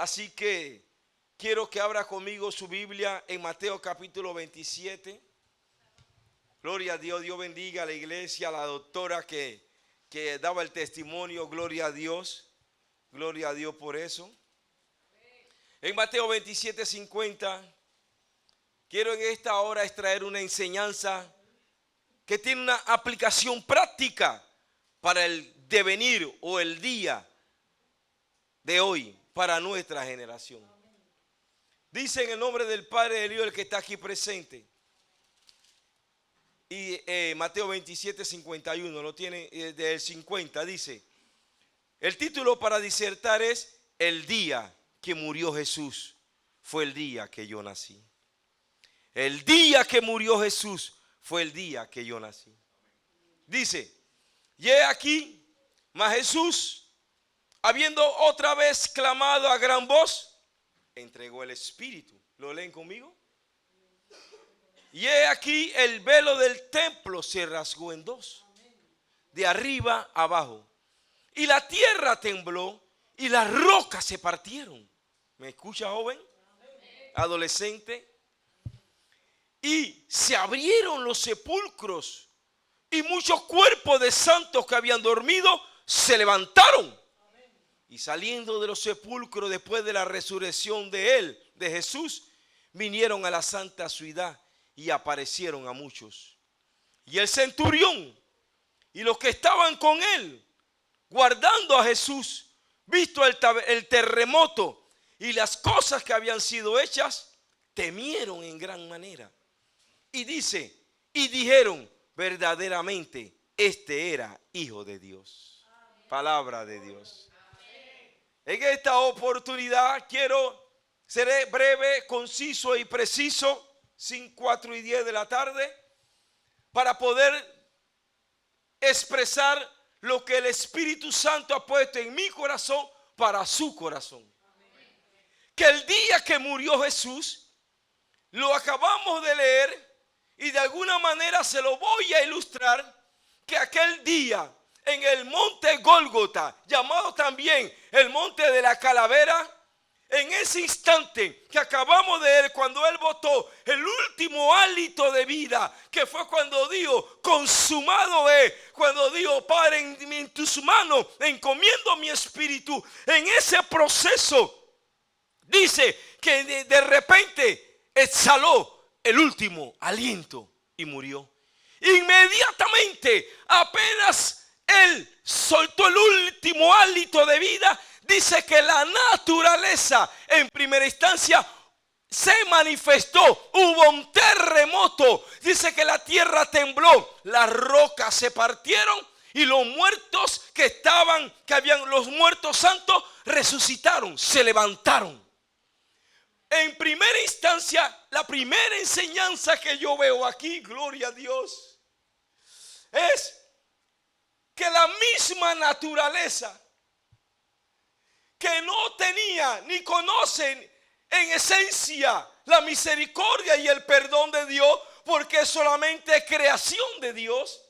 Así que quiero que abra conmigo su Biblia en Mateo capítulo 27. Gloria a Dios, Dios bendiga a la iglesia, a la doctora que daba el testimonio, gloria a Dios por eso. En Mateo 27:50, quiero en esta hora extraer una enseñanza que tiene una aplicación práctica para el devenir o el día de hoy, para nuestra generación. Dice en el nombre del Padre, del Hijo, el que está aquí presente. Y Mateo 27:51, lo tiene del 50, dice, el título para disertar es: el día que murió Jesús fue el día que yo nací. El día que murió Jesús fue el día que yo nací. Dice, y he aquí, mas Jesús, habiendo otra vez clamado a gran voz, entregó el Espíritu. ¿Lo leen conmigo? Y he aquí, el velo del templo se rasgó en dos, de arriba a abajo, y la tierra tembló y las rocas se partieron. ¿Me escucha, joven? Adolescente. Y se abrieron los sepulcros y muchos cuerpos de santos que habían dormido se levantaron. Y saliendo de los sepulcros después de la resurrección de Jesús, vinieron a la santa ciudad y aparecieron a muchos. Y el centurión y los que estaban con él, guardando a Jesús, visto el terremoto y las cosas que habían sido hechas, temieron en gran manera. Y dice, y dijeron, verdaderamente este era Hijo de Dios. Palabra de Dios. En esta oportunidad seré breve, conciso y preciso, 4:10 de la tarde, para poder expresar lo que el Espíritu Santo ha puesto en mi corazón para su corazón. Que el día que murió Jesús, lo acabamos de leer y de alguna manera se lo voy a ilustrar, que aquel día en el monte Gólgota, llamado también el monte de la calavera, en ese instante que acabamos de ver, cuando él botó el último hálito de vida, que fue cuando dijo, consumado es, cuando dijo, Padre, en tus manos encomiendo mi espíritu. En ese proceso dice que de repente exhaló el último aliento y murió. Inmediatamente, apenas él soltó el último hálito de vida, dice que la naturaleza en primera instancia se manifestó. Hubo un terremoto. Dice que la tierra tembló, las rocas se partieron y los muertos los muertos santos resucitaron, se levantaron. En primera instancia, la primera enseñanza que yo veo aquí, gloria a Dios, es que la misma naturaleza, que no tenía ni conocen en esencia la misericordia y el perdón de Dios, porque es solamente creación de Dios,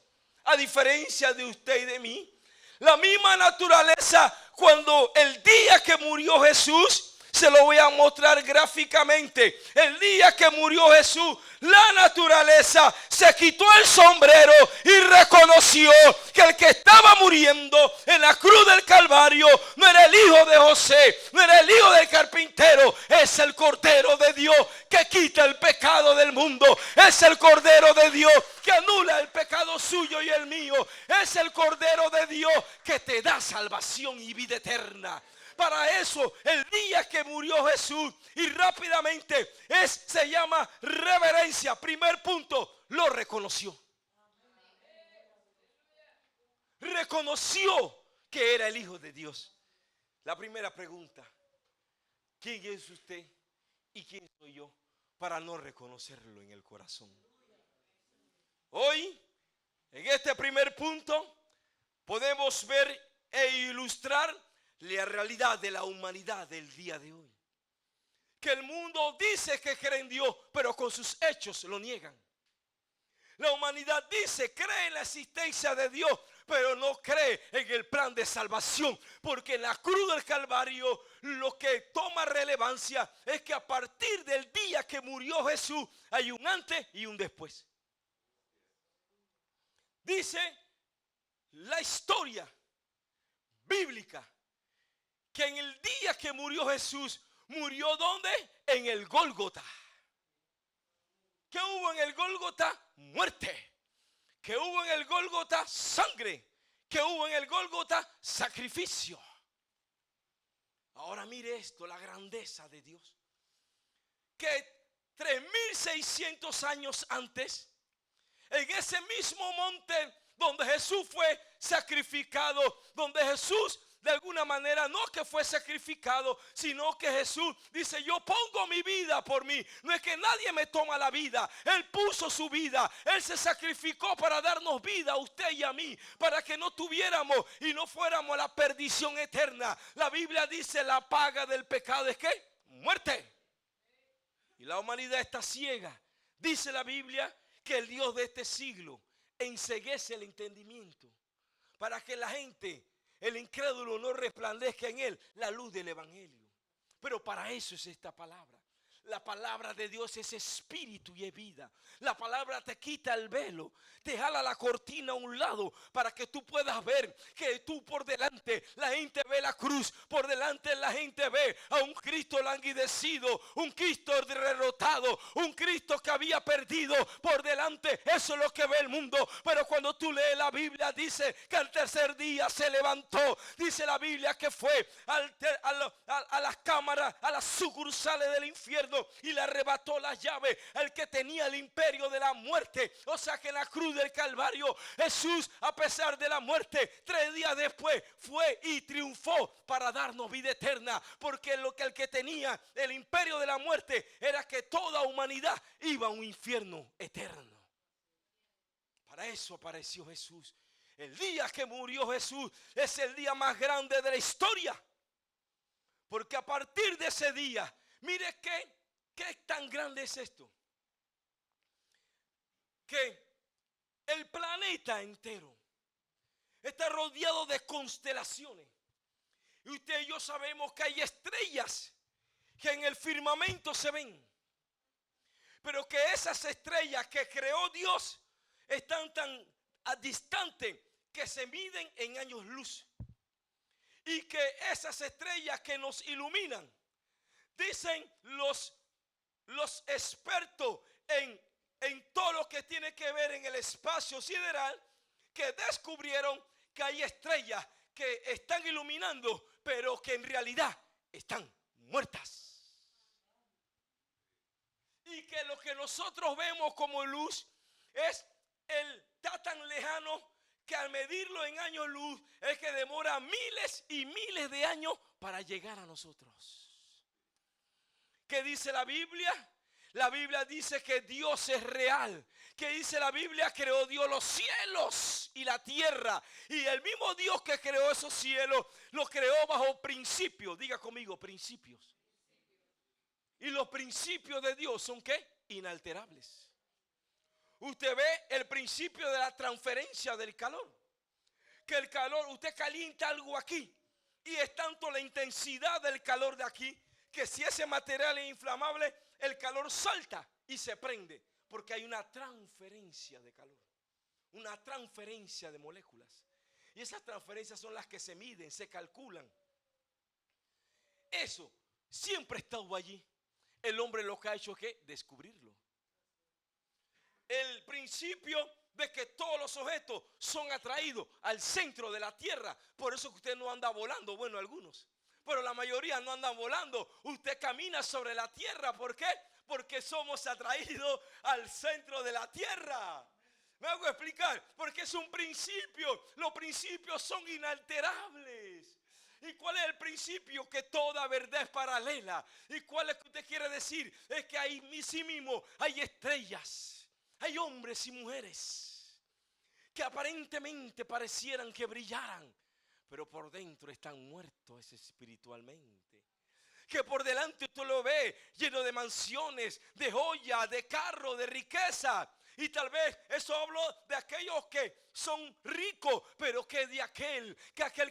a diferencia de usted y de mí. La misma naturaleza, cuando el día que murió Jesús, se lo voy a mostrar gráficamente. El día que murió Jesús, la naturaleza se quitó el sombrero y reconoció que el que estaba muriendo en la cruz del Calvario no era el hijo de José, no era el hijo del carpintero, es el Cordero de Dios que quita el pecado del mundo, es el Cordero de Dios que anula el pecado suyo y el mío, es el Cordero de Dios que te da salvación y vida eterna. Para eso, el día que murió Jesús, y rápidamente se llama reverencia. Primer punto, lo reconoció. Reconoció que era el Hijo de Dios. La primera pregunta, ¿quién es usted y quién soy yo para no reconocerlo en el corazón? Hoy, en este primer punto, podemos ver e ilustrar la realidad de la humanidad del día de hoy. Que el mundo dice que cree en Dios, pero con sus hechos lo niegan. La humanidad dice, cree en la existencia de Dios, pero no cree en el plan de salvación, porque en la cruz del Calvario lo que toma relevancia es que a partir del día que murió Jesús hay un antes y un después. Dice la historia bíblica que en el día que murió Jesús, murió ¿dónde? En el Gólgota. ¿Qué hubo en el Gólgota? Muerte. ¿Qué hubo en el Gólgota? Sangre. ¿Qué hubo en el Gólgota? Sacrificio. Ahora mire esto, la grandeza de Dios. Que 3600 años antes, en ese mismo monte donde Jesús fue sacrificado, donde Jesús de alguna manera no que fue sacrificado, sino que Jesús dice: yo pongo mi vida por mí. No es que nadie me toma la vida, Él puso su vida, Él se sacrificó para darnos vida a usted y a mí, para que no tuviéramos y no fuéramos a la perdición eterna. La Biblia dice: la paga del pecado es ¿qué? Muerte. Y la humanidad está ciega. Dice la Biblia que el Dios de este siglo enceguece el entendimiento para que la gente, el incrédulo, no resplandezca en él la luz del evangelio. Pero para eso es esta palabra. La palabra de Dios es espíritu y es vida. La palabra te quita el velo, te jala la cortina a un lado para que tú puedas ver que tú por delante, la gente ve la cruz, por delante la gente ve a un Cristo languidecido, un Cristo derrotado, un Cristo que había perdido por delante. Eso es lo que ve el mundo. Pero cuando tú lees la Biblia, dice que al tercer día se levantó. Dice la Biblia que fue a las cámaras, a las sucursales del infierno, y le arrebató las llaves al que tenía el imperio de la muerte. O sea que en la cruz del Calvario, Jesús, a pesar de la muerte, 3 días después fue y triunfó para darnos vida eterna. Porque lo que el que tenía el imperio de la muerte era que toda humanidad iba a un infierno eterno. Para eso apareció Jesús. El día que murió Jesús es el día más grande de la historia. Porque a partir de ese día, mire qué tan grande es esto. Que el planeta entero está rodeado de constelaciones. Y usted y yo sabemos que hay estrellas que en el firmamento se ven. Pero que esas estrellas que creó Dios están tan distantes que se miden en años luz. Y que esas estrellas que nos iluminan, dicen los expertos en todo lo que tiene que ver en el espacio sideral, que descubrieron que hay estrellas que están iluminando, pero que en realidad están muertas. Y que lo que nosotros vemos como luz está tan lejano que al medirlo en años luz es que demora miles y miles de años para llegar a nosotros. ¿Qué dice la Biblia? La Biblia dice que Dios es real. ¿Qué dice la Biblia? Creó Dios los cielos y la tierra. Y el mismo Dios que creó esos cielos, los creó bajo principios. Diga conmigo, principios. Y los principios de Dios son ¿qué? Inalterables. Usted ve el principio de la transferencia del calor. Que el calor, usted calienta algo aquí y es tanto la intensidad del calor de aquí, que si ese material es inflamable, el calor salta y se prende, porque hay una transferencia de calor, una transferencia de moléculas. Y esas transferencias son las que se miden, se calculan. Eso siempre ha estado allí. El hombre lo que ha hecho es ¿qué? Descubrirlo. El principio de que todos los objetos son atraídos al centro de la tierra. Por eso que usted no anda volando, bueno, algunos, pero la mayoría no andan volando. Usted camina sobre la tierra. ¿Por qué? Porque somos atraídos al centro de la tierra. ¿Me hago explicar? Porque es un principio. Los principios son inalterables. ¿Y cuál es el principio? Que toda verdad es paralela. ¿Y cuál es que usted quiere decir? Es que ahí sí mismo hay estrellas. Hay hombres y mujeres que aparentemente parecieran que brillaran, pero por dentro están muertos espiritualmente. Que por delante usted lo ve lleno de mansiones, de joyas, de carro, de riqueza. Y tal vez eso habló de aquellos que son ricos, pero que de aquel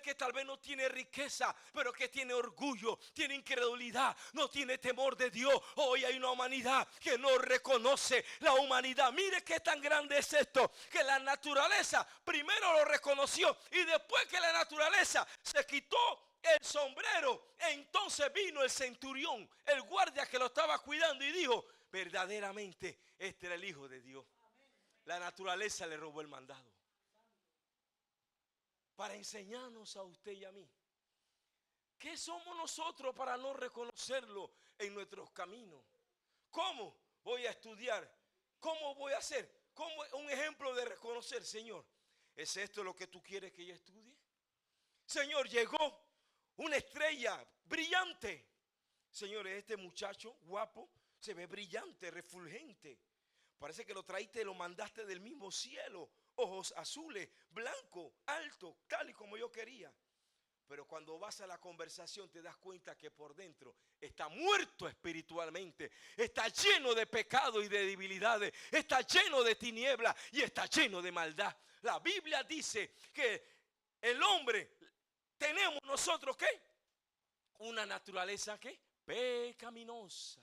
que tal vez no tiene riqueza, pero que tiene orgullo, tiene incredulidad, no tiene temor de Dios. Hoy hay una humanidad que no reconoce la humanidad. Mire qué tan grande es esto, que la naturaleza primero lo reconoció y después que la naturaleza se quitó el sombrero, entonces vino el centurión, el guardia que lo estaba cuidando, y dijo: verdaderamente este era el Hijo de Dios. La naturaleza le robó el mandado para enseñarnos a usted y a mí. ¿Qué somos nosotros para no reconocerlo en nuestros caminos? ¿Cómo voy a estudiar? ¿Cómo voy a hacer? ¿Cómo un ejemplo de reconocer? Señor, ¿es esto lo que tú quieres que yo estudie? Señor, llegó una estrella brillante. Señores, este muchacho guapo se ve brillante, refulgente. Parece que lo traíste, lo mandaste del mismo cielo. Ojos azules, blanco, alto, tal y como yo quería. Pero cuando vas a la conversación te das cuenta que por dentro está muerto espiritualmente. Está lleno de pecado y de debilidades. Está lleno de tinieblas y está lleno de maldad. La Biblia dice que el hombre, tenemos nosotros ¿qué? Una naturaleza ¿qué? Pecaminosa.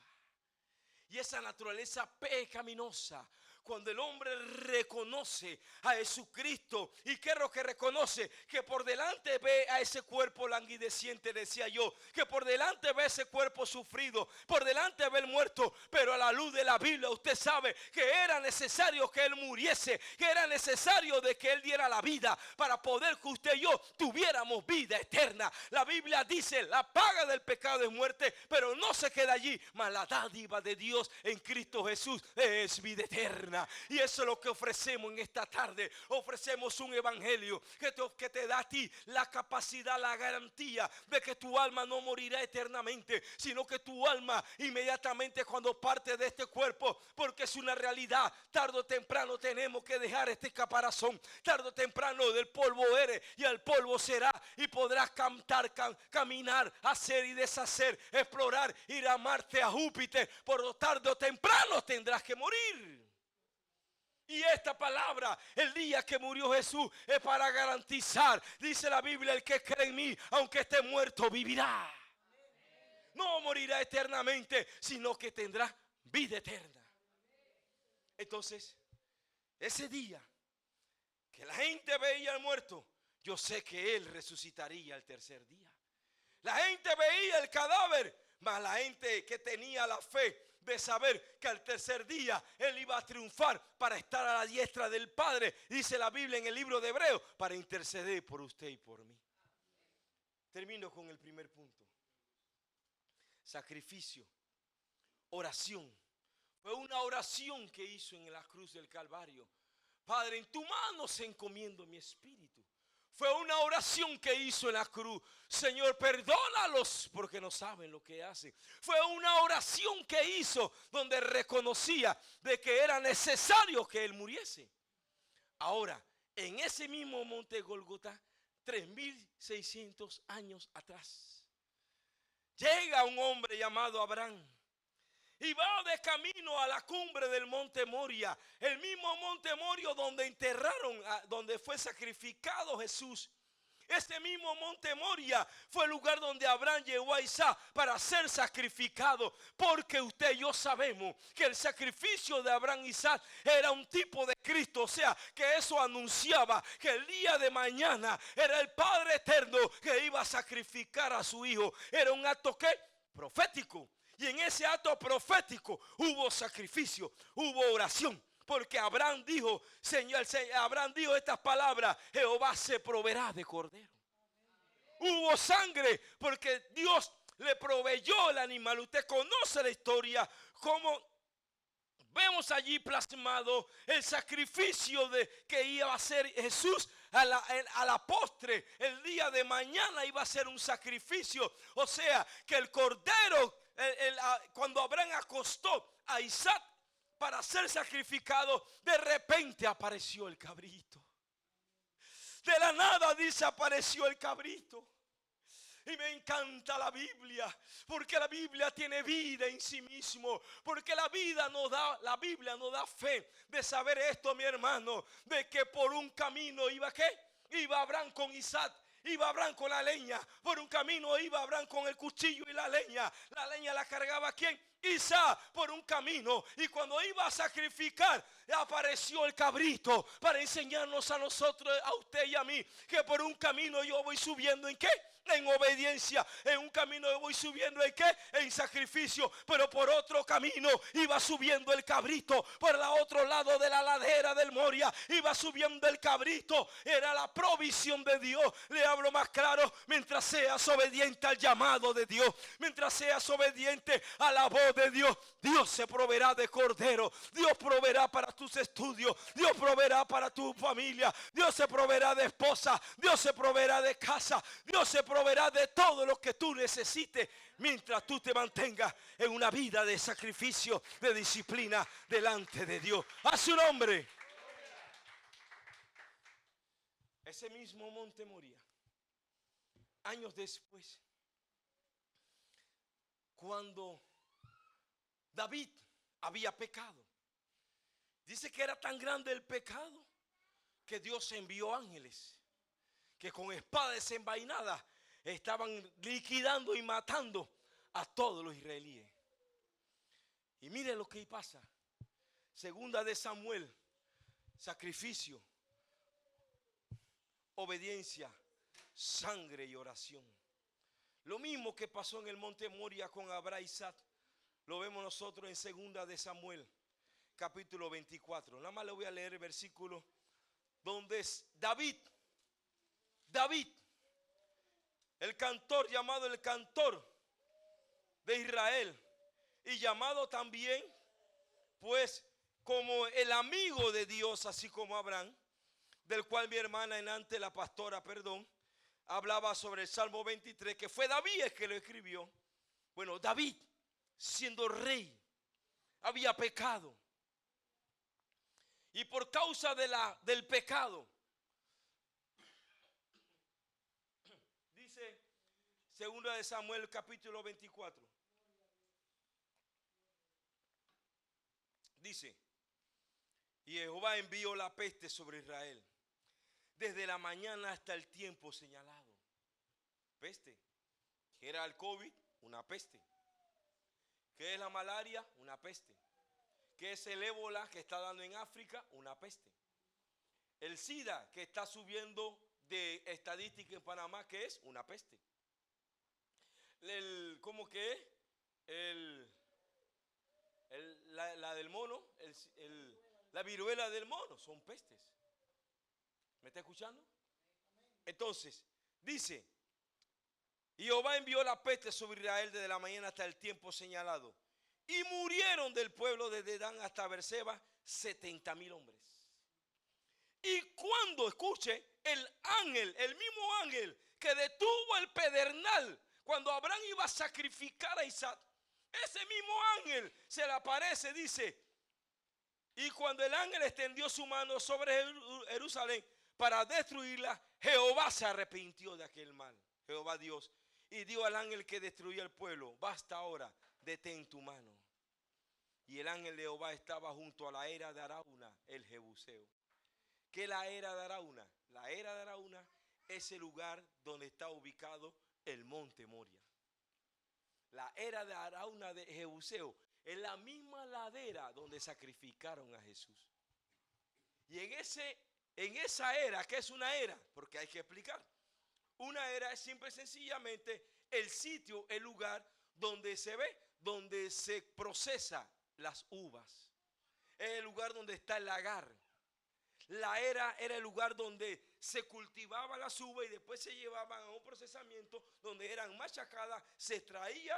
Y esa naturaleza pecaminosa, cuando el hombre reconoce a Jesucristo, ¿y qué es lo que reconoce? Que por delante ve a ese cuerpo languideciente, decía yo, que por delante ve ese cuerpo sufrido, por delante ve el muerto, pero a la luz de la Biblia usted sabe que era necesario que él muriese, que era necesario de que él diera la vida para poder que usted y yo tuviéramos vida eterna. La Biblia dice: la paga del pecado es muerte, pero no se queda allí, mas la dádiva de Dios en Cristo Jesús es vida eterna. Y eso es lo que ofrecemos en esta tarde. Ofrecemos un evangelio que te da a ti la capacidad, la garantía de que tu alma no morirá eternamente, sino que tu alma inmediatamente cuando parte de este cuerpo, porque es una realidad, tarde o temprano tenemos que dejar este caparazón. Tarde o temprano del polvo eres y al polvo será, y podrás cantar, caminar, hacer y deshacer, explorar, ir a Marte, a Júpiter, por tarde o temprano tendrás que morir. Y esta palabra, el día que murió Jesús, es para garantizar, dice la Biblia: el que cree en mí, aunque esté muerto, vivirá. No morirá eternamente, sino que tendrá vida eterna. Entonces, ese día que la gente veía al muerto, yo sé que él resucitaría el tercer día. La gente veía el cadáver, mas la gente que tenía la fe de saber que al tercer día él iba a triunfar para estar a la diestra del Padre, dice la Biblia en el libro de Hebreos, para interceder por usted y por mí. Termino con el primer punto. Sacrificio, oración. Fue una oración que hizo en la cruz del Calvario. Padre, en tu mano se encomiendo mi espíritu. Fue una oración que hizo en la cruz. Señor, perdónalos porque no saben lo que hacen. Fue una oración que hizo donde reconocía de que era necesario que él muriese. Ahora, en ese mismo monte Golgota, 3600 años atrás, llega un hombre llamado Abraham. Y va de camino a la cumbre del monte Moria, el mismo monte Moria donde enterraron, donde fue sacrificado Jesús. Este mismo monte Moria fue el lugar donde Abraham llevó a Isaac para ser sacrificado. Porque usted y yo sabemos que el sacrificio de Abraham y Isaac era un tipo de Cristo. O sea, que eso anunciaba que el día de mañana era el Padre eterno que iba a sacrificar a su hijo. Era un acto ¿qué? Profético. Y en ese acto profético hubo sacrificio, hubo oración. Porque Abraham dijo, Abraham dijo estas palabras: Jehová se proveerá de cordero. Hubo sangre porque Dios le proveyó el animal. Usted conoce la historia, como vemos allí plasmado el sacrificio que iba a hacer Jesús a la postre. El día de mañana iba a ser un sacrificio. O sea, que el cordero, cuando Abraham acostó a Isaac para ser sacrificado, de repente apareció el cabrito. De la nada desapareció el cabrito. Y me encanta la Biblia, porque la Biblia tiene vida en sí mismo, porque la Biblia nos da fe de saber esto, mi hermano, de que por un camino iba ¿qué? Iba Abraham con Isaac. Iba Abraham con la leña. Por un camino iba Abraham con el cuchillo y la leña. La leña la cargaba ¿quién? Isaac por un camino. Y cuando iba a sacrificar, apareció el cabrito para enseñarnos a nosotros, a usted y a mí, que por un camino yo voy subiendo ¿en qué? En obediencia. En un camino yo voy subiendo ¿en qué? En sacrificio. Pero por otro camino iba subiendo el cabrito. Por el otro lado de la ladera del Moria iba subiendo el cabrito. Era la provisión de Dios. Le hablo más claro: mientras seas obediente al llamado de Dios, mientras seas obediente a la voz de Dios, Dios se proveerá de cordero, Dios proveerá para tus estudios, Dios proveerá para tu familia, Dios se proveerá de esposa, Dios se proveerá de casa, Dios se proveerá de todo lo que tú necesites, mientras tú te mantengas en una vida de sacrificio, de disciplina delante de Dios. A su nombre. Ese mismo monte Moria, años después, cuando David había pecado, dice que era tan grande el pecado que Dios envió ángeles que con espada desenvainada estaban liquidando y matando a todos los israelíes. Y mire lo que pasa. Segunda de Samuel: sacrificio, obediencia, sangre y oración. Lo mismo que pasó en el monte Moria con Abraham y Isaac, lo vemos nosotros en segunda de Samuel, capítulo 24. Nada más le voy a leer el versículo donde es David, el cantor, llamado el cantor de Israel, y llamado también pues como el amigo de Dios, así como Abraham, del cual mi hermana enante, la pastora, hablaba sobre el Salmo 23, que fue David el que lo escribió. Bueno, David, siendo rey, había pecado, y por causa del pecado, dice segunda de Samuel capítulo 24, dice: y Jehová envió la peste sobre Israel desde la mañana hasta el tiempo señalado. Peste, que era el COVID, una peste. ¿Qué es la malaria? Una peste. ¿Qué es el ébola que está dando en África? Una peste. El SIDA que está subiendo de estadística en Panamá, ¿qué es? Una peste. ¿Cómo que es? La del mono, la viruela del mono, son pestes. ¿Me está escuchando? Entonces, dice: y Jehová envió la peste sobre Israel desde la mañana hasta el tiempo señalado. Y murieron del pueblo desde Dan hasta Beerseba 70,000 hombres. Y cuando, escuche, el mismo ángel que detuvo el pedernal, cuando Abraham iba a sacrificar a Isaac, ese mismo ángel se le aparece, dice: y cuando el ángel extendió su mano sobre Jerusalén para destruirla, Jehová se arrepintió de aquel mal, Jehová Dios, y dio al ángel que destruía el pueblo: basta ahora, detén tu mano. Y el ángel de Jehová estaba junto a la era de Arauna, el Jebuseo. ¿Qué es la era de Arauna? La era de Arauna es el lugar donde está ubicado el monte Moria. La era de Arauna de Jebuseo es la misma ladera donde sacrificaron a Jesús. Y en esa era, ¿qué es una era? Porque hay que explicar. Una era es simple y sencillamente el sitio, el lugar donde se ve, donde se procesa las uvas. Es el lugar donde está el lagar. La era el lugar donde se cultivaban las uvas y después se llevaban a un procesamiento donde eran machacadas, se extraía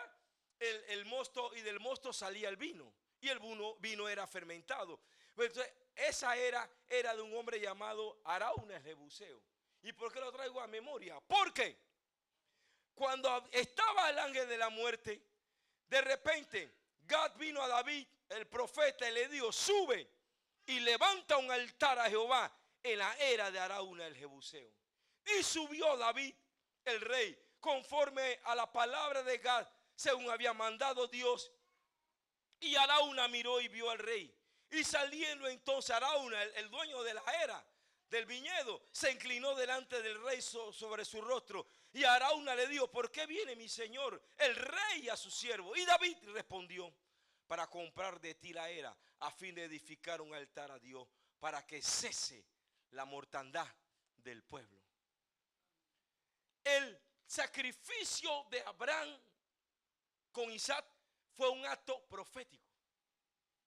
el mosto y del mosto salía el vino. Y el vino era fermentado. Entonces, esa era de un hombre llamado Arauna el Jebuseo. ¿Y por qué lo traigo a memoria? Porque cuando estaba el ángel de la muerte, de repente Gad vino a David, el profeta, y le dijo: sube y levanta un altar a Jehová en la era de Arauna el Jebuseo. Y subió David, el rey, conforme a la palabra de Gad, según había mandado Dios. Y Araúna miró y vio al rey. Y saliendo entonces Araúna, el dueño de la era del viñedo, se inclinó delante del rey sobre su rostro. Y Araúna le dijo: ¿por qué viene mi señor el rey a su siervo? Y David respondió: para comprar de ti la era, a fin de edificar un altar a Dios, para que cese la mortandad del pueblo. El sacrificio de Abraham con Isaac fue un acto profético.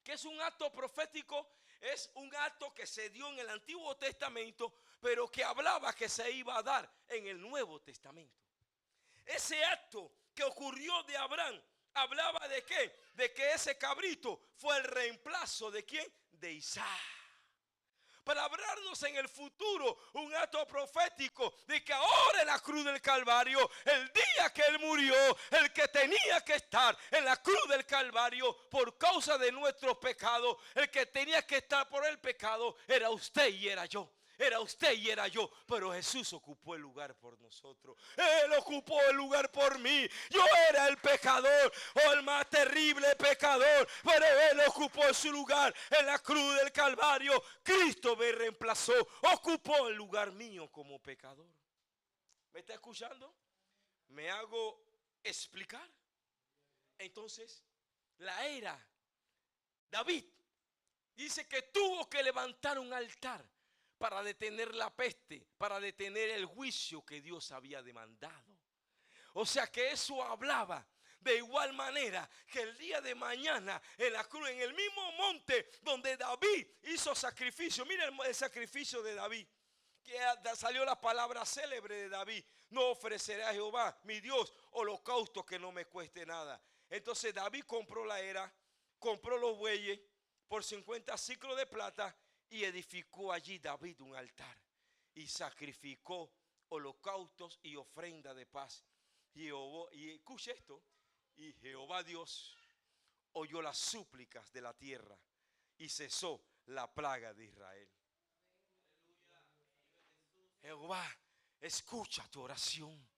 ¿Qué es un acto profético? Es un acto que se dio en el Antiguo Testamento, pero que hablaba que se iba a dar en el Nuevo Testamento. Ese acto que ocurrió de Abraham hablaba de qué? De que ese cabrito fue el reemplazo de ¿quién? De Isaac. Para hablarnos en el futuro un acto profético de que ahora en la cruz del Calvario, el día que Él murió, el que tenía que estar en la cruz del Calvario por causa de nuestros pecados, el que tenía que estar por el pecado, era usted y era yo. Era usted y era yo, pero Jesús ocupó el lugar por nosotros. Él ocupó el lugar por mí. Yo era el pecador, o el más terrible pecador, pero Él ocupó su lugar en la cruz del Calvario. Cristo me reemplazó, ocupó el lugar mío como pecador. ¿Me está escuchando? ¿Me hago explicar? Entonces, la era David dice que tuvo que levantar un altar para detener la peste, para detener el juicio que Dios había demandado. O sea que eso hablaba de igual manera que el día de mañana en la cruz, en el mismo monte donde David hizo sacrificio. Miren el sacrificio de David, que salió la palabra célebre de David: no ofreceré a Jehová mi Dios holocausto que no me cueste nada. Entonces David compró la era, compró los bueyes por 50 siclos de plata, y edificó allí David un altar y sacrificó holocaustos y ofrenda de paz. Y escuche esto: y Jehová Dios oyó las súplicas de la tierra y cesó la plaga de Israel. Jehová escucha tu oración.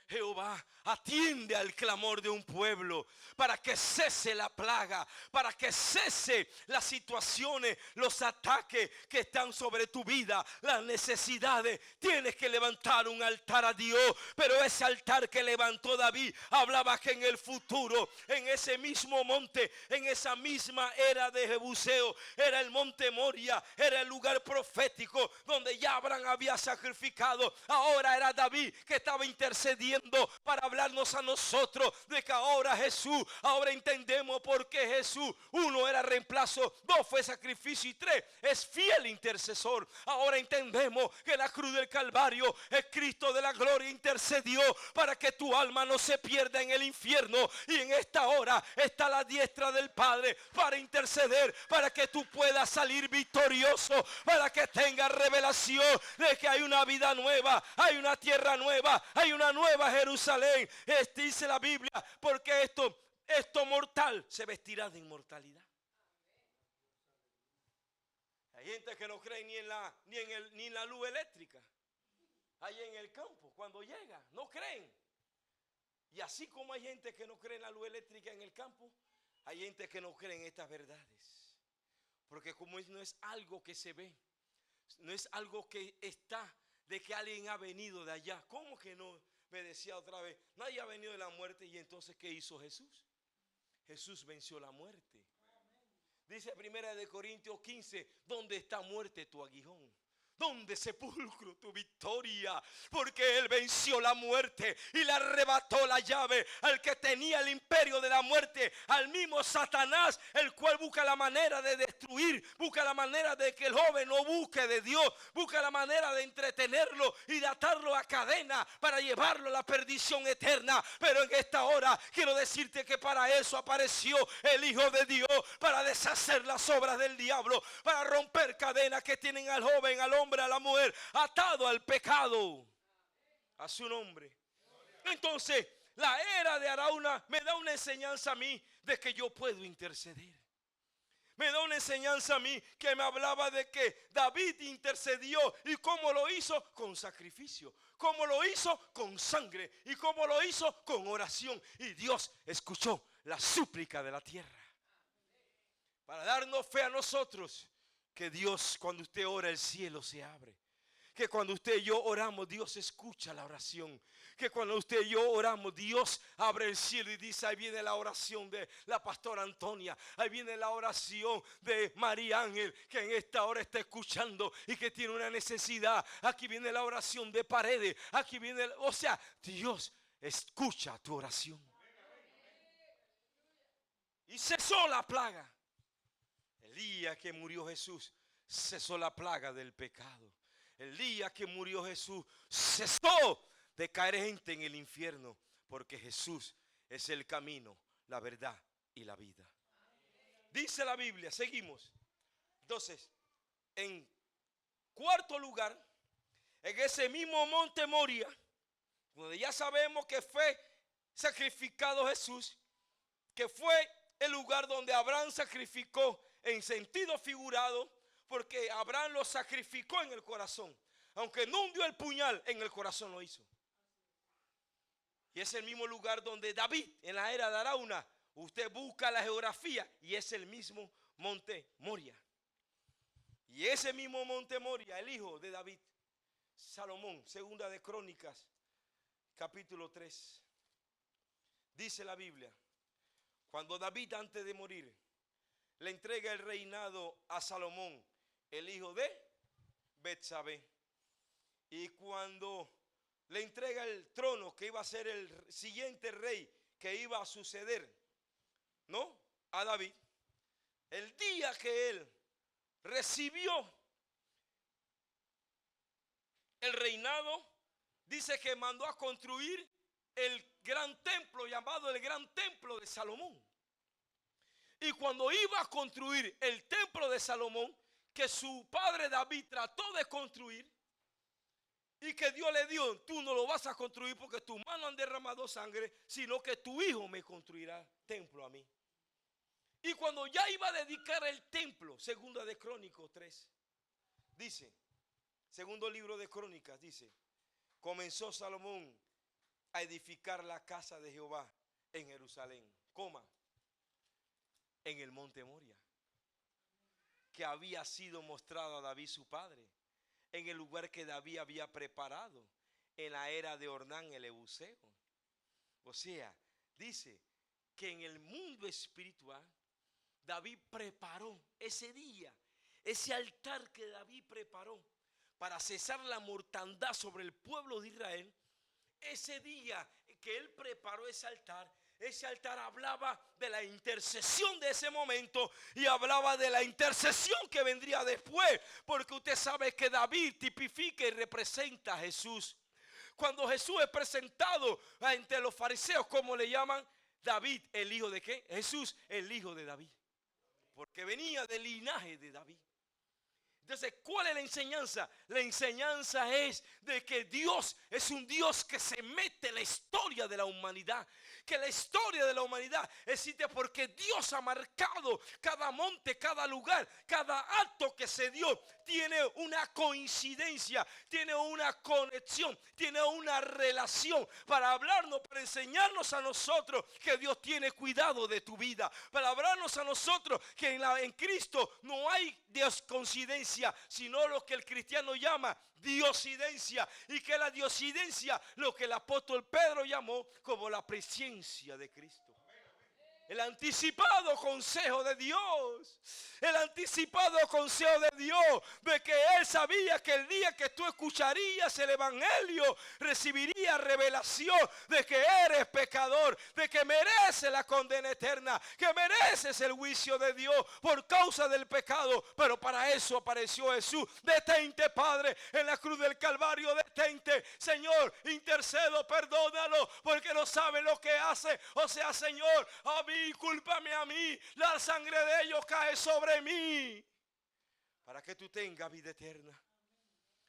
Jehová atiende al clamor de un pueblo para que cese la plaga, para que cese las situaciones, los ataques que están sobre tu vida, las necesidades. Tienes que levantar un altar a Dios, pero ese altar que levantó David hablaba que en el futuro, en ese mismo monte, en esa misma era de Jebuseo, era el monte Moria, era el lugar profético donde ya Abraham había sacrificado. Ahora era David que estaba intercediendo para hablarnos a nosotros de que ahora Jesús, ahora entendemos por qué Jesús, uno era reemplazo, dos fue sacrificio y tres es fiel intercesor. Ahora entendemos que la cruz del Calvario, el Cristo de la gloria intercedió para que tu alma no se pierda en el infierno, y en esta hora está a la diestra del Padre para interceder, para que tú puedas salir victorioso, para que tengas revelación de que hay una vida nueva, hay una tierra nueva, hay una nueva Jerusalén. Dice la Biblia: porque esto mortal se vestirá de inmortalidad. Hay gente que no cree ni en la luz eléctrica. Ahí en el campo, cuando llega, no creen. Y así como hay gente que no cree en la luz eléctrica en el campo, hay gente que no cree en estas verdades. Porque como no es algo que se ve, no es algo que está, de que alguien ha venido de allá. ¿Cómo que no? Me decía otra vez: nadie ha venido de la muerte. Y entonces, ¿qué hizo Jesús? Jesús venció la muerte. Dice 1 Corintios 15: ¿dónde está, muerte, tu aguijón? ¿Dónde, sepulcro, tu victoria? Porque Él venció la muerte y le arrebató la llave al que tenía el imperio de la muerte, al mismo Satanás, el cual busca la manera de destruir, busca la manera de que el joven no busque de Dios, busca la manera de entretenerlo y de atarlo a cadena para llevarlo a la perdición eterna. Pero en esta hora quiero decirte que para eso apareció el Hijo de Dios, para deshacer las obras del diablo, para romper cadenas que tienen al joven, al hombre, a la mujer, atado al pecado. A su nombre. Entonces, la era de Araúna me da una enseñanza a mí de que yo puedo interceder. Me da una enseñanza a mí que me hablaba de que David intercedió. ¿Y cómo lo hizo? Con sacrificio, como lo hizo con sangre y como lo hizo con oración. Y Dios escuchó la súplica de la tierra. Para darnos fe a nosotros que Dios, cuando usted ora, el cielo se abre. Que cuando usted y yo oramos, Dios escucha la oración. Que cuando usted y yo oramos, Dios abre el cielo y dice: ahí viene la oración de la pastora Antonia. Ahí viene la oración de María Ángel, que en esta hora está escuchando y que tiene una necesidad. Aquí viene la oración de Paredes. Aquí viene, o sea, Dios escucha tu oración. Y cesó la plaga. El día que murió Jesús, cesó la plaga del pecado. El día que murió Jesús, cesó de caer gente en el infierno, porque Jesús es el camino, la verdad y la vida. Dice la Biblia, seguimos. Entonces, en cuarto lugar, en ese mismo monte Moria, donde ya sabemos que fue sacrificado Jesús, que fue el lugar donde Abraham sacrificó en sentido figurado, porque Abraham lo sacrificó en el corazón. Aunque no hundió el puñal, en el corazón lo hizo. Y es el mismo lugar donde David, en la era de Arauna, usted busca la geografía y es el mismo monte Moria. Y ese mismo monte Moria, el hijo de David, Salomón, segunda de Crónicas, capítulo 3. Dice la Biblia, cuando David, antes de morir, le entrega el reinado a Salomón, el hijo de Betsabé. Y cuando le entrega el trono, que iba a ser el siguiente rey que iba a suceder, ¿no?, a David, el día que él recibió el reinado, dice que mandó a construir el gran templo, llamado el gran templo de Salomón. Y cuando iba a construir el templo de Salomón, que su padre David trató de construir, y que Dios le dio: tú no lo vas a construir porque tus manos han derramado sangre, sino que tu hijo me construirá templo a mí. Y cuando ya iba a dedicar el templo, segunda de Crónicas 3, dice, segundo libro de Crónicas, dice, comenzó Salomón a edificar la casa de Jehová en Jerusalén, en el monte Moria, que había sido mostrado a David su padre, en el lugar que David había preparado en la era de Ornán el Ebuseo. O sea, dice que en el mundo espiritual David preparó ese día, ese altar que David preparó para cesar la mortandad sobre el pueblo de Israel. Ese día que él preparó ese altar hablaba de la intercesión de ese momento y hablaba de la intercesión que vendría después, porque usted sabe que David tipifica y representa a Jesús. Cuando Jesús es presentado ante los fariseos, ¿cómo le llaman? David, ¿el hijo de qué? Jesús, el hijo de David, porque venía del linaje de David. Entonces, ¿cuál es la enseñanza? La enseñanza es de que Dios es un Dios que se mete en la historia de la humanidad. Que la historia de la humanidad existe porque Dios ha marcado cada monte, cada lugar, cada acto que se dio. Tiene una coincidencia, tiene una conexión, tiene una relación para hablarnos, para enseñarnos a nosotros que Dios tiene cuidado de tu vida. Para hablarnos a nosotros que en Cristo no hay descoincidencia, sino lo que el cristiano llama diosidencia, y que la diosidencia, lo que el apóstol Pedro llamó como la presencia de Cristo. El anticipado consejo de Dios. El anticipado consejo de Dios. De que Él sabía que el día que tú escucharías el evangelio, recibiría revelación de que eres pecador, de que mereces la condena eterna, que mereces el juicio de Dios por causa del pecado. Pero para eso apareció Jesús. Detente, Padre, en la cruz del Calvario. Detente, Señor, intercedo, perdónalo, porque no sabe lo que hace. O sea, Señor, a mí, cúlpame a mí, la sangre de ellos cae sobre mí, para que tú tengas vida eterna.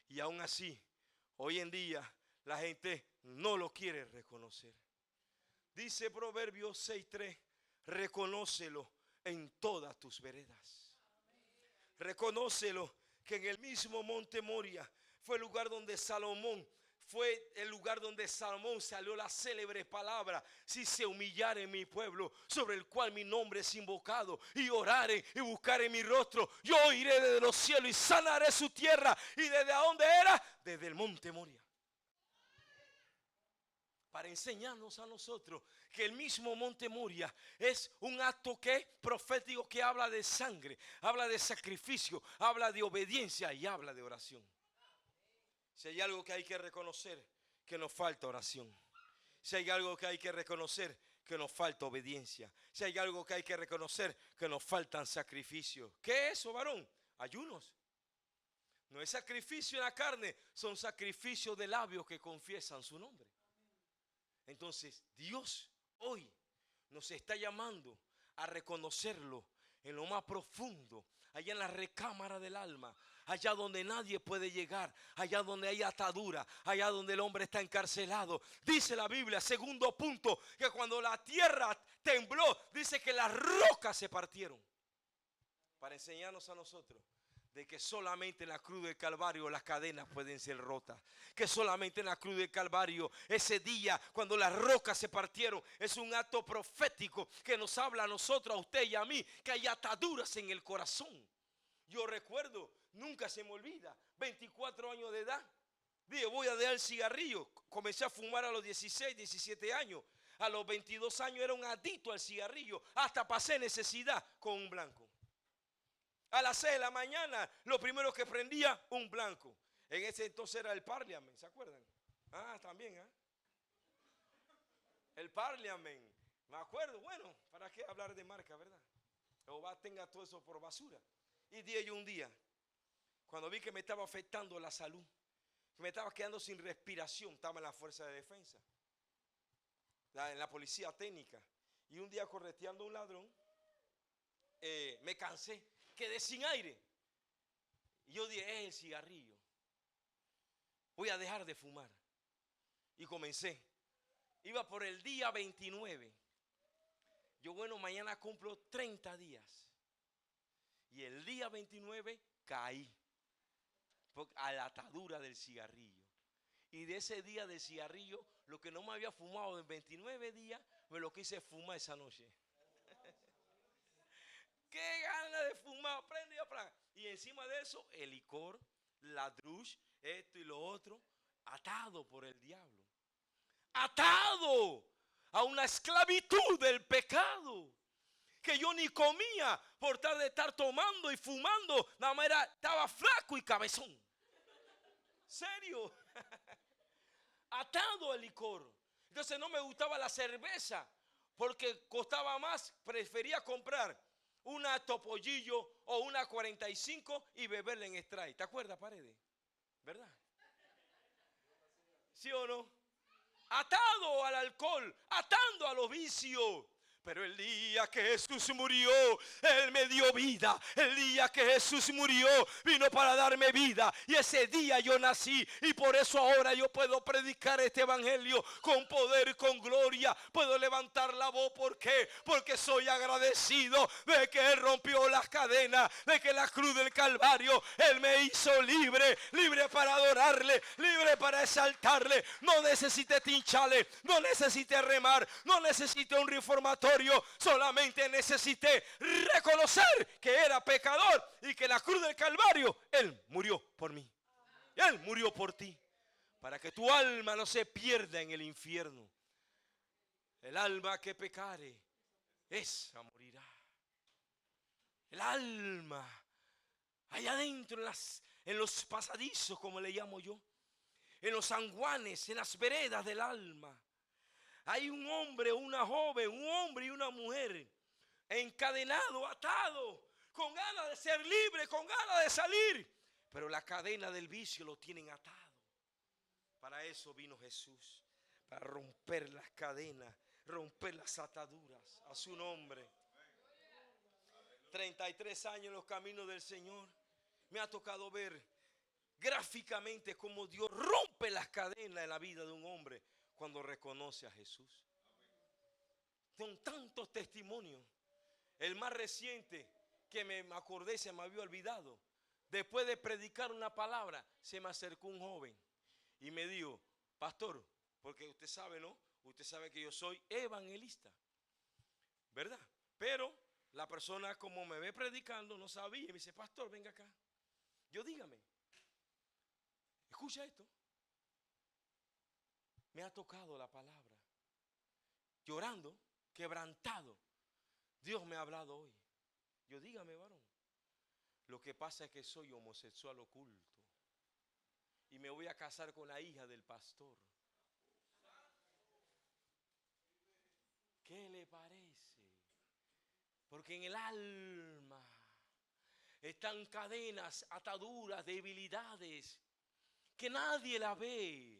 Y aún así, hoy en día, la gente no lo quiere reconocer. Dice Proverbios 6:3, reconócelo en todas tus veredas. Reconócelo que en el mismo monte Moria fue el lugar donde Salomón fue el lugar donde Salomón salió la célebre palabra: si se humillare mi pueblo, sobre el cual mi nombre es invocado, y orare y buscare mi rostro, yo iré desde los cielos y sanaré su tierra. ¿Y desde dónde era? Desde el monte Moria. Para enseñarnos a nosotros que el mismo monte Moria es un acto profético, que habla de sangre, habla de sacrificio, habla de obediencia y habla de oración. Si hay algo que hay que reconocer, que nos falta oración. Si hay algo que hay que reconocer, que nos falta obediencia. Si hay algo que hay que reconocer, que nos faltan sacrificios. ¿Qué es eso, varón? Ayunos. No es sacrificio en la carne, son sacrificios de labios que confiesan su nombre. Entonces Dios hoy nos está llamando a reconocerlo en lo más profundo, allá en la recámara del alma, allá donde nadie puede llegar, allá donde hay atadura, allá donde el hombre está encarcelado. Dice la Biblia, segundo punto, que cuando la tierra tembló, dice que las rocas se partieron, para enseñarnos a nosotros de que solamente en la cruz del Calvario las cadenas pueden ser rotas. Que solamente en la cruz del Calvario, ese día cuando las rocas se partieron, es un acto profético que nos habla a nosotros, a usted y a mí, que hay ataduras en el corazón. Yo recuerdo, nunca se me olvida, 24 años de edad. Dije, voy a dejar el cigarrillo. Comencé a fumar a los 16, 17 años. A los 22 años era un adicto al cigarrillo. Hasta pasé necesidad con un blanco. A las 6 de la mañana, lo primero que prendía, un blanco. En ese entonces era el Parliament, ¿se acuerdan? También, el Parliament. Me acuerdo, bueno, ¿para qué hablar de marca, verdad? Jehová tenga todo eso por basura. Y dije yo un día, cuando vi que me estaba afectando la salud, que me estaba quedando sin respiración, estaba en la fuerza de defensa, en la policía técnica. Y un día correteando a un ladrón, me cansé, quedé sin aire. Y yo dije, es el cigarrillo. Voy a dejar de fumar. Y comencé. Iba por el día 29. Yo, bueno, mañana cumplo 30 días. Y el día 29 caí a la atadura del cigarrillo. Y de ese día del cigarrillo, lo que no me había fumado en 29 días, me lo quise fumar esa noche. Qué gana de fumar, prende y apaga. Y encima de eso, el licor, la drush, esto y lo otro, atado por el diablo. Atado a una esclavitud del pecado. Que yo ni comía por tal de estar tomando y fumando. Nada más estaba flaco y cabezón. ¿Serio? Atado al licor. Entonces no me gustaba la cerveza, porque costaba más. Prefería comprar una Topollillo o una 45 y beberla en Sprite. ¿Te acuerdas, Paredes? ¿Verdad? ¿Sí o no? Atado al alcohol, atando a los vicios. Pero el día que Jesús murió, Él me dio vida. El día que Jesús murió, vino para darme vida. Y ese día yo nací. Y por eso ahora yo puedo predicar este evangelio con poder, con gloria. Puedo levantar la voz. ¿Por qué? Porque soy agradecido de que Él rompió las cadenas. De que la cruz del Calvario, Él me hizo libre. Libre para adorarle. Libre para exaltarle. No necesité tinchales. No necesité remar. No necesité un reformatorio. Solamente necesité reconocer que era pecador y que la cruz del Calvario, Él murió por mí. Él murió por ti, para que tu alma no se pierda en el infierno. El alma que pecare, esa morirá. El alma allá adentro en los pasadizos, como le llamo yo, en los zanguanes, en las veredas del alma, hay un hombre, una joven, un hombre y una mujer encadenado, atado, con ganas de ser libre, con ganas de salir. Pero la cadena del vicio lo tienen atado. Para eso vino Jesús, para romper las cadenas, romper las ataduras. A su nombre. 33 años en los caminos del Señor. Me ha tocado ver gráficamente cómo Dios rompe las cadenas en la vida de un hombre cuando reconoce a Jesús. Son tantos testimonios. El más reciente que me acordé, se me había olvidado. Después de predicar una palabra, se me acercó un joven y me dijo, pastor, porque usted sabe, ¿no? Usted sabe que yo soy evangelista, ¿verdad? Pero la persona como me ve predicando no sabía y me dice, pastor, venga acá. Yo dígame, escucha esto. Me ha tocado la palabra. Llorando, quebrantado. Dios me ha hablado hoy. Yo dígame, varón. Lo que pasa es que soy homosexual oculto. Y me voy a casar con la hija del pastor. ¿Qué le parece? Porque en el alma están cadenas, ataduras, debilidades, que nadie la ve,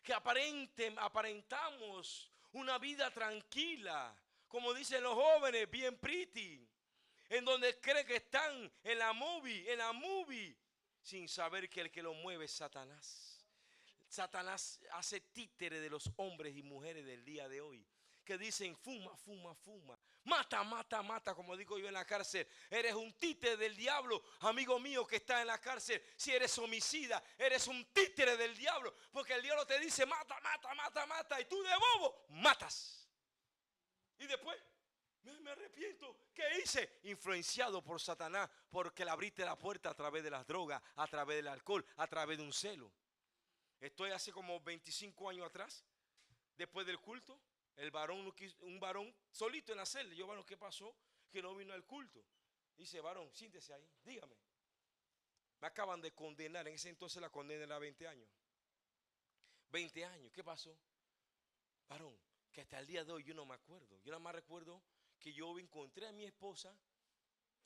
que aparentamos una vida tranquila, como dicen los jóvenes, bien pretty, en donde creen que están en la movie, sin saber que el que lo mueve es Satanás. Satanás hace títere de los hombres y mujeres del día de hoy, que dicen fuma, fuma, fuma, mata, mata, mata, como digo yo en la cárcel. Eres un títere del diablo, amigo mío que está en la cárcel. Si eres homicida, eres un títere del diablo, porque el diablo te dice mata, mata, mata, mata, y tú de bobo matas. Y después me arrepiento. ¿Qué hice? Influenciado por Satanás, porque le abriste la puerta a través de las drogas, a través del alcohol, a través de un celo. Estoy hace como 25 años atrás, después del culto. Un varón solito en la celda. Yo, varón, ¿qué pasó? Que no vino al culto. Dice, varón, siéntese ahí, dígame. Me acaban de condenar. En ese entonces la condena era 20 años. 20 años, ¿qué pasó? Varón, que hasta el día de hoy yo no me acuerdo. Yo nada más recuerdo que yo encontré a mi esposa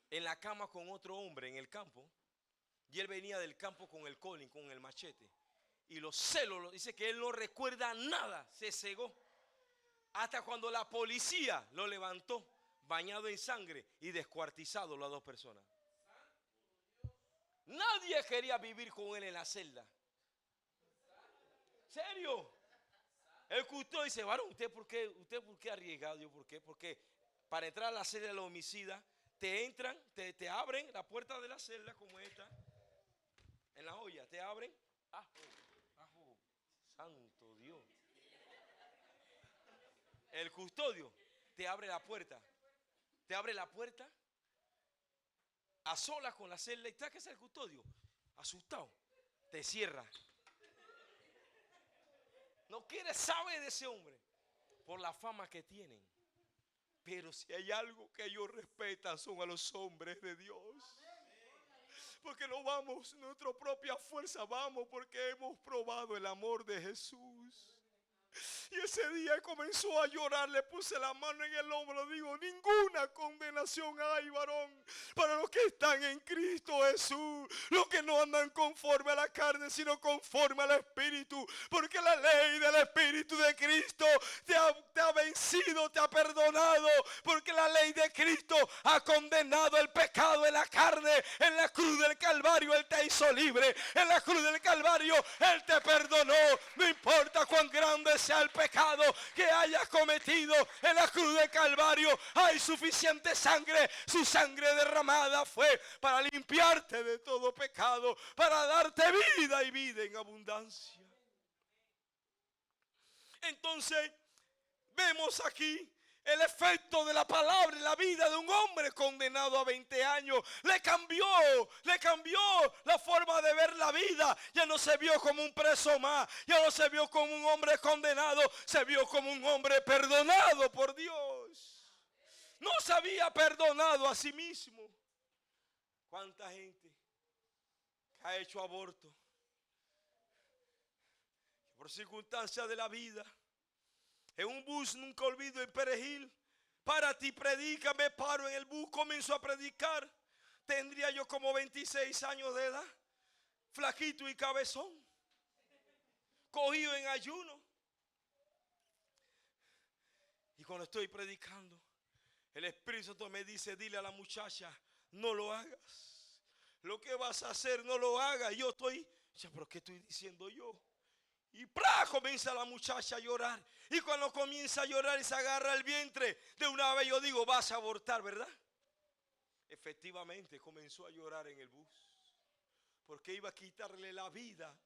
en la cama con otro hombre en el campo. Y él venía del campo con el colín, con el machete. Y los celos, dice que él no recuerda nada, se cegó. Hasta cuando la policía lo levantó, bañado en sangre y descuartizado las dos personas. Nadie quería vivir con él en la celda. ¿Serio? El custodio dice, varón, ¿usted por qué ha arriesgado? Yo, ¿por qué? Porque para entrar a la celda de los homicidas, te abren la puerta de la celda como esta, en la olla, te abren. Ajo, santo Dios. El custodio te abre la puerta. Te abre la puerta a solas con la celda. ¿Y sabes qué es el custodio? Asustado. Te cierra. No quiere saber de ese hombre por la fama que tienen. Pero si hay algo que ellos respetan son a los hombres de Dios. Porque no vamos nuestra propia fuerza, vamos porque hemos probado el amor de Jesús. Y ese día comenzó a llorar, le puse la mano en el hombro, digo, ninguna condenación hay, varón, para los que están en Cristo Jesús, los que no andan conforme a la carne, sino conforme al Espíritu, porque la ley del Espíritu de Cristo te ha vencido, te ha perdonado, porque la ley de Cristo ha condenado el pecado en la carne. En la cruz del Calvario Él te hizo libre, en la cruz del Calvario Él te perdonó, no importa cuán grande sea el pecado que hayas cometido, en la cruz del Calvario hay suficiente sangre. Su sangre derramada fue para limpiarte de todo pecado, para darte vida y vida en abundancia. Entonces vemos aquí el efecto de la palabra en la vida de un hombre condenado a 20 años. Le cambió la forma de ver la vida. Ya no se vio como un preso más, ya no se vio como un hombre condenado, se vio como un hombre perdonado por Dios. No se había perdonado a sí mismo. ¿Cuánta gente que ha hecho aborto? Que por circunstancias de la vida, en un bus, nunca olvido, en Perejil, párate y predica. Me paro en el bus, comienzo a predicar. Tendría yo como 26 años de edad, flaquito y cabezón, cogido en ayuno. Y cuando estoy predicando, el Espíritu Santo me dice, dile a la muchacha, no lo hagas. Lo que vas a hacer, no lo hagas. Y yo estoy, ¿pero qué estoy diciendo yo? Y ¡pra! Comienza la muchacha a llorar. Y cuando comienza a llorar y se agarra el vientre, de una vez yo digo, vas a abortar, ¿verdad? Efectivamente comenzó a llorar en el bus, porque iba a quitarle la vida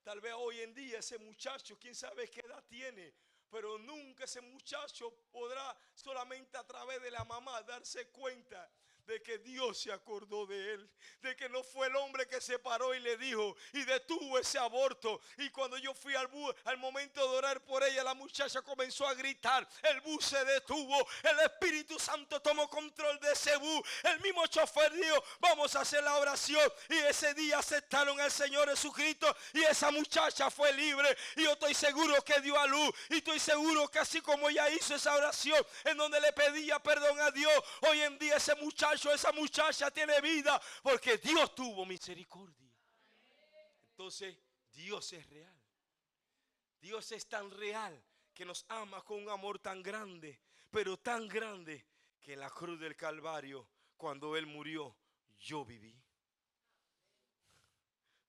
Tal vez hoy en día ese muchacho, quién sabe qué edad tiene, pero nunca ese muchacho podrá solamente a través de la mamá darse cuenta de que Dios se acordó de él, de que no fue el hombre que se paró y le dijo y detuvo ese aborto. Y cuando yo fui al momento de orar por ella, la muchacha comenzó a gritar, el bus se detuvo, el Espíritu Santo tomó control de ese bus, el mismo chofer dijo, vamos a hacer la oración, y ese día aceptaron al Señor Jesucristo y esa muchacha fue libre. Y yo estoy seguro que dio a luz, y estoy seguro que así como ella hizo esa oración en donde le pedía perdón a Dios, hoy en día ese muchacho, esa muchacha tiene vida porque Dios tuvo misericordia. Entonces Dios es real. Dios es tan real que nos ama con un amor tan grande, pero tan grande que en la cruz del Calvario, cuando Él murió, yo viví.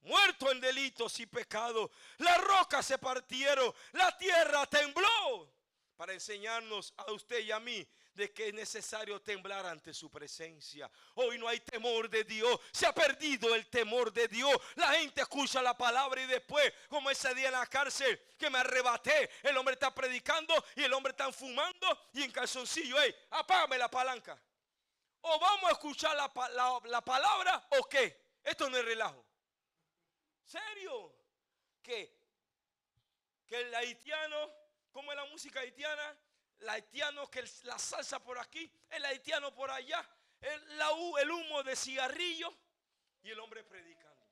Muerto en delitos y pecados, las rocas se partieron, la tierra tembló, para enseñarnos a usted y a mí de que es necesario temblar ante su presencia. Hoy no hay temor de Dios, se ha perdido el temor de Dios. La gente escucha la palabra y después, como ese día en la cárcel que me arrebaté, el hombre está predicando y el hombre está fumando y en calzoncillo, hey, apágame la palanca. O vamos a escuchar la palabra o qué. Esto no es relajo. ¿Serio? Que el haitiano, ¿cómo es la música haitiana? El haitiano, que la salsa por aquí, el haitiano por allá, el humo de cigarrillo y el hombre predicando.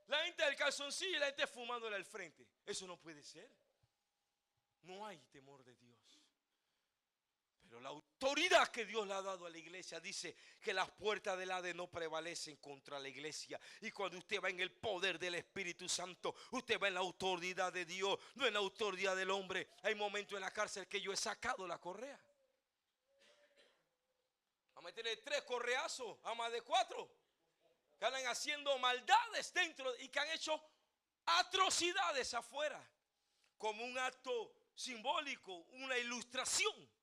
La gente del calzoncillo y la gente fumándole al frente. Eso no puede ser. No hay temor de Dios. Pero la autoridad que Dios le ha dado a la iglesia dice que las puertas del Hades no prevalecen contra la iglesia. Y cuando usted va en el poder del Espíritu Santo, usted va en la autoridad de Dios, no en la autoridad del hombre. Hay momentos en la cárcel que yo he sacado la correa. A meterle 3 correazos a más de 4. Que andan haciendo maldades dentro y que han hecho atrocidades afuera. Como un acto simbólico, una ilustración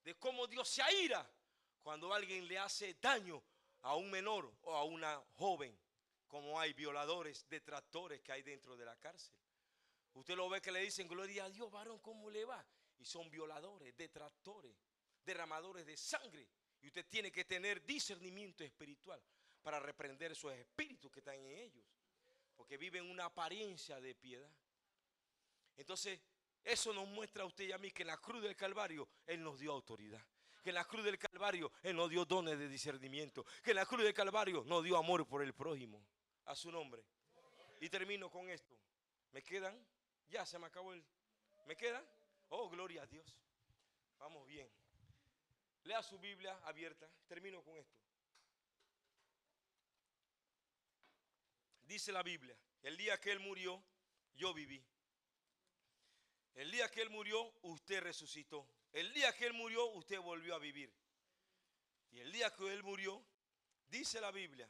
de cómo Dios se aira cuando alguien le hace daño a un menor o a una joven, como hay violadores, detractores que hay dentro de la cárcel. Usted lo ve que le dicen, gloria a Dios, varón, ¿cómo le va? Y son violadores, detractores, derramadores de sangre. Y usted tiene que tener discernimiento espiritual para reprender esos espíritus que están en ellos, porque viven una apariencia de piedad. Entonces, eso nos muestra a usted y a mí que en la cruz del Calvario Él nos dio autoridad. Que en la cruz del Calvario Él nos dio dones de discernimiento. Que en la cruz del Calvario nos dio amor por el prójimo. A su nombre. Y termino con esto. ¿Me quedan? Ya se me acabó el... ¿Me quedan? Oh, gloria a Dios. Vamos bien. Lea su Biblia abierta. Termino con esto. Dice la Biblia, el día que Él murió, yo viví. El día que Él murió, usted resucitó. El día que Él murió, usted volvió a vivir. Y el día que Él murió, dice la Biblia,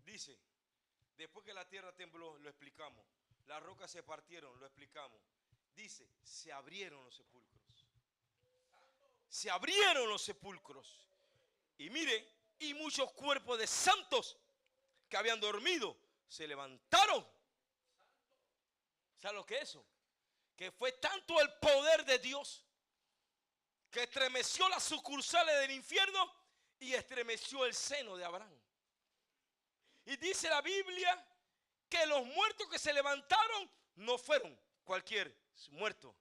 dice, después que la tierra tembló, lo explicamos. Las rocas se partieron, lo explicamos. Dice, se abrieron los sepulcros. Se abrieron los sepulcros. Y mire, y muchos cuerpos de santos que habían dormido se levantaron. ¿Sabe lo que es eso? Que fue tanto el poder de Dios que estremeció las sucursales del infierno y estremeció el seno de Abraham. Y dice la Biblia que los muertos que se levantaron no fueron cualquier muerto,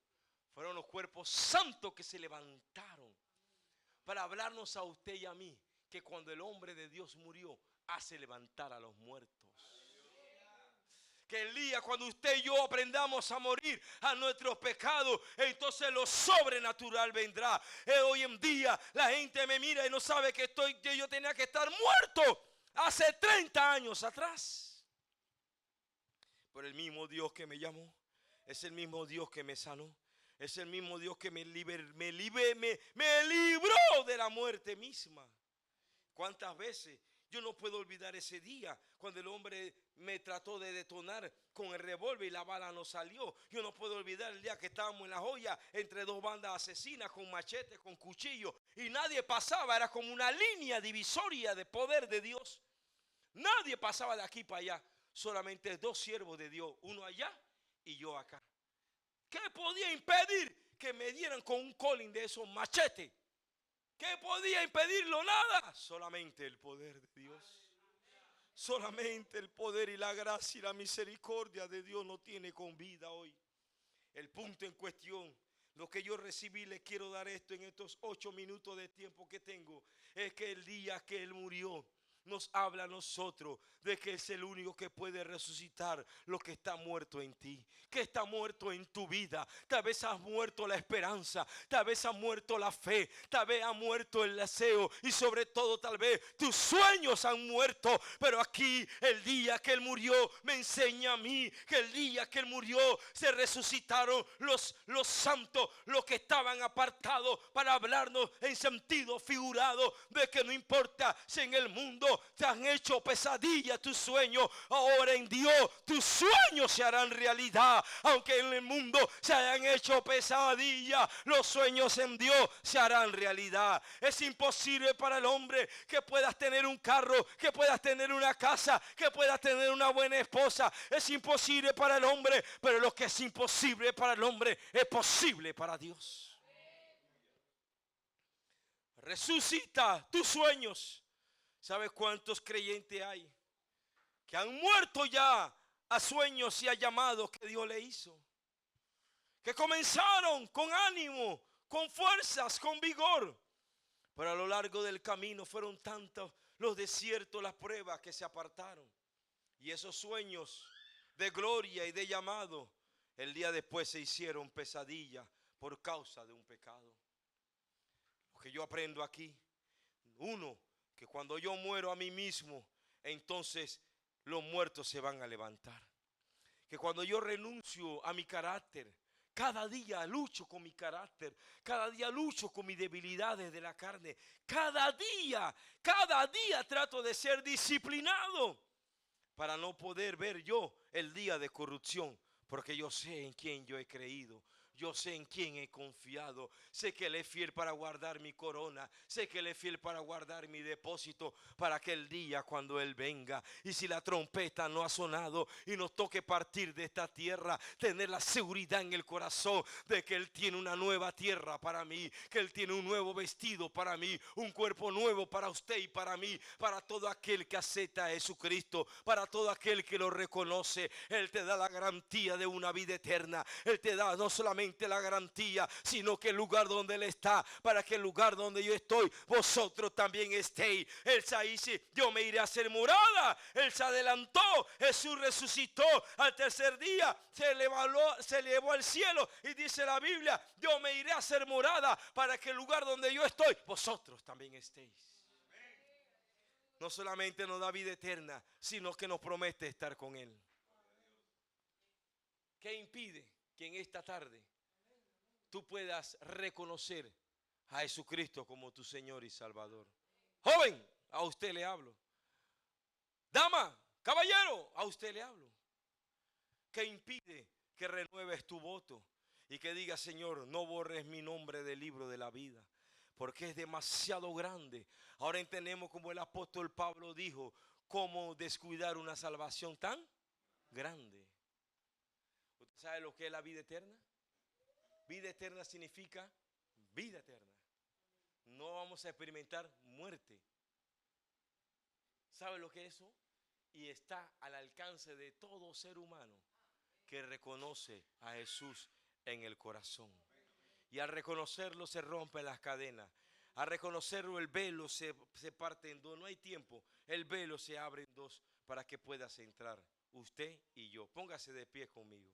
fueron los cuerpos santos que se levantaron para hablarnos a usted y a mí que cuando el hombre de Dios murió, hace levantar a los muertos. Que el día cuando usted y yo aprendamos a morir a nuestros pecados, entonces lo sobrenatural vendrá. Hoy en día la gente me mira y no sabe que yo tenía que estar muerto hace 30 años atrás. Pero el mismo Dios que me llamó es el mismo Dios que me sanó. Es el mismo Dios que me libró de la muerte misma. ¿Cuántas veces? Yo no puedo olvidar ese día cuando el hombre me trató de detonar con el revólver y la bala no salió. Yo no puedo olvidar el día que estábamos en La Joya entre 2 bandas asesinas con machetes, con cuchillos y nadie pasaba. Era como una línea divisoria de poder de Dios. Nadie pasaba de aquí para allá. Solamente 2 siervos de Dios, uno allá y yo acá. ¿Qué podía impedir que me dieran con un colín de esos machetes? ¿Qué podía impedirlo? Nada. Solamente el poder de Dios. Solamente el poder y la gracia y la misericordia de Dios nos tiene con vida hoy. El punto en cuestión, lo que yo recibí, le quiero dar esto en estos 8 minutos de tiempo que tengo, es que el día que Él murió, nos habla a nosotros de que es el único que puede resucitar lo que está muerto en ti, que está muerto en tu vida. Tal vez has muerto la esperanza, tal vez ha muerto la fe, tal vez ha muerto el deseo y sobre todo tal vez tus sueños han muerto. Pero aquí el día que Él murió me enseña a mí que el día que Él murió se resucitaron los santos, los que estaban apartados para hablarnos en sentido figurado de que no importa si en el mundo te han hecho pesadilla tus sueños, ahora en Dios tus sueños se harán realidad. Aunque en el mundo se hayan hecho pesadilla, los sueños en Dios se harán realidad. Es imposible para el hombre que puedas tener un carro, que puedas tener una casa, que puedas tener una buena esposa. Es imposible para el hombre, pero lo que es imposible para el hombre es posible para Dios. Resucita tus sueños. ¿Sabes cuántos creyentes hay que han muerto ya a sueños y a llamados que Dios le hizo? Que comenzaron con ánimo, con fuerzas, con vigor, pero a lo largo del camino fueron tantos los desiertos, las pruebas que se apartaron. Y esos sueños de gloria y de llamado, el día después se hicieron pesadilla por causa de un pecado. Lo que yo aprendo aquí, uno, que cuando yo muero a mí mismo, entonces los muertos se van a levantar. Que cuando yo renuncio a mi carácter, cada día lucho con mi carácter, cada día lucho con mis debilidades de la carne, cada día trato de ser disciplinado para no poder ver yo el día de corrupción, porque yo sé en quién yo he creído. Yo sé en quién he confiado. Sé que Él es fiel para guardar mi corona. Sé que Él es fiel para guardar mi depósito para aquel día cuando Él venga. Y si la trompeta no ha sonado y nos toque partir de esta tierra, tener la seguridad en el corazón de que Él tiene una nueva tierra para mí, que Él tiene un nuevo vestido para mí, un cuerpo nuevo para usted y para mí, para todo aquel que acepta a Jesucristo, para todo aquel que lo reconoce. Él te da la garantía de una vida eterna. Él te da no solamente la garantía, sino que el lugar donde Él está, para que el lugar donde yo estoy, vosotros también estéis. Él se dice, yo me iré a hacer morada. Él se adelantó, Jesús resucitó al tercer día, se elevó al cielo y dice la Biblia, yo me iré a hacer morada para que el lugar donde yo estoy, vosotros también estéis. No solamente nos da vida eterna, sino que nos promete estar con Él. ¿Qué impide que en esta tarde tú puedas reconocer a Jesucristo como tu Señor y Salvador? Joven, a usted le hablo. Dama, caballero, a usted le hablo. ¿Qué impide que renueves tu voto y que digas, Señor, no borres mi nombre del libro de la vida? Porque es demasiado grande. Ahora entendemos, como el apóstol Pablo dijo, cómo descuidar una salvación tan grande. ¿Usted sabe lo que es la vida eterna? Vida eterna significa vida eterna. No vamos a experimentar muerte. ¿Sabe lo que es eso? Y está al alcance de todo ser humano que reconoce a Jesús en el corazón. Y al reconocerlo se rompen las cadenas. Al reconocerlo el velo se parte en dos. No hay tiempo. El velo se abre en dos para que puedas entrar usted y yo. Póngase de pie conmigo.